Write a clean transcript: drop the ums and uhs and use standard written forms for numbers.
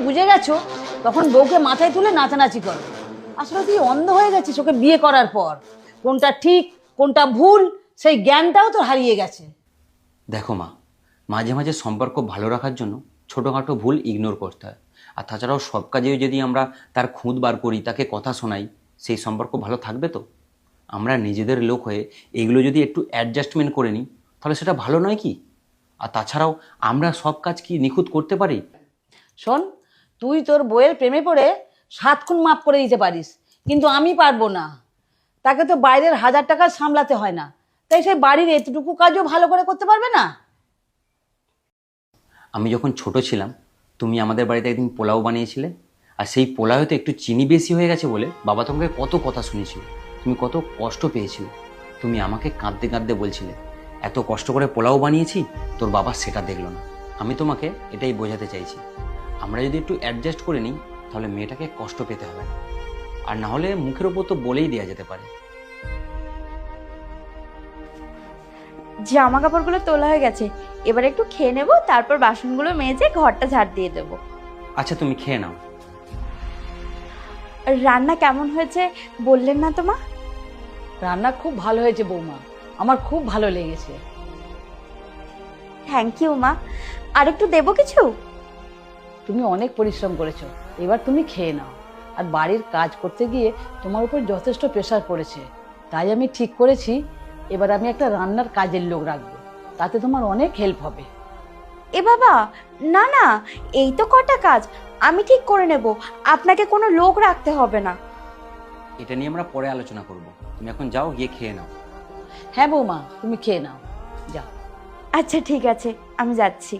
বুঝে গেছো তখন বউকে মাথায় তুলে নাচানাচি করো। আসলে তুই অন্ধ হয়ে গেছিস ওকে বিয়ে করার পর। কোনটা ঠিক কোনটা ভুল সেই জ্ঞানটাও তো হারিয়ে গেছে। দেখো মা, মাঝে মাঝে সম্পর্ক ভালো রাখার জন্য ছোটোখাটো ভুল ইগনোর করতে হয়। আর তাছাড়াও সব কাজেও যদি আমরা তার খুঁত বার করি, তাকে কথা শোনাই, সেই সম্পর্ক ভালো থাকবে তো? আমরা নিজেদের লোক হয়ে এগুলো যদি একটু অ্যাডজাস্টমেন্ট করে নিই তাহলে সেটা ভালো নয় কি? আর তাছাড়াও আমরা সব কাজ কি নিখুঁত করতে পারি? শোন, তুই তোর বউয়ের প্রেমে পড়ে 7 খুন মাফ করে দিতে পারিস, কিন্তু আমি পারবো না। তাকে তো বাইরের 1000 টাকা সামলাতে হয় না, তাই সেই বাড়ির এতটুকু কাজও ভালো করে করতে পারবে না। আমি যখন ছোট ছিলাম তুমি আমাদের বাড়িতে একদিন পোলাও বানিয়েছিলে, আর সেই পোলাওতে একটু চিনি বেশি হয়ে গেছে বলে বাবা তোমাকে কত কথা শুনেছিল, তুমি কত কষ্ট পেয়েছিলে। তুমি আমাকে কাঁদতে কাঁদতে বলছিলে এত কষ্ট করে পোলাও বানিয়েছি, তোর বাবা সেটা দেখলো না। আমি তোমাকে এটাই বোঝাতে চাইছি, আমরা যদি একটু অ্যাডজাস্ট করে নিই তাহলে মেয়েটাকে কষ্ট পেতে হবে না। আর না হলে মুখের ওপর তো বলেই দেওয়া যেতে পারে। জামা কাপড়গুলো তোলা হয়ে গেছে, এবার একটু খেয়ে নেবো, তারপর বাসনগুলো মেজে ঘরটা ঝাড় দিয়ে দেবো। আচ্ছা তুমি খেয়ে নাও। রান্না কেমন হয়েছে বললেন না তো মা? রান্না খুব ভালো হয়েছে বৌমা, আমার খুব ভালো লেগেছে। থ্যাংক ইউ মা। আর একটু দেবো কিছু? তুমি অনেক পরিশ্রম করেছো, এবার তুমি খেয়ে নাও। আর বাড়ির কাজ করতে গিয়ে তোমার উপর যথেষ্ট প্রেশার পড়েছে, তাই আমি ঠিক করেছি এবার আমি একটা রান্নার কাজের লোক রাখবো, তাতে তোমার অনেক হেল্প হবে। এ বাবা, না না, এই তো কটা কাজ আমি ঠিক করে নেব, আপনাকে কোনো লোক রাখতে হবে না। এটা নিয়ে আমরা পরে আলোচনা করব, তুমি এখন যাও, গিয়ে খেয়ে নাও। হ্যাঁ বৌমা, তুমি খেয়ে নাও, যাও। আচ্ছা ঠিক আছে, আমি যাচ্ছি।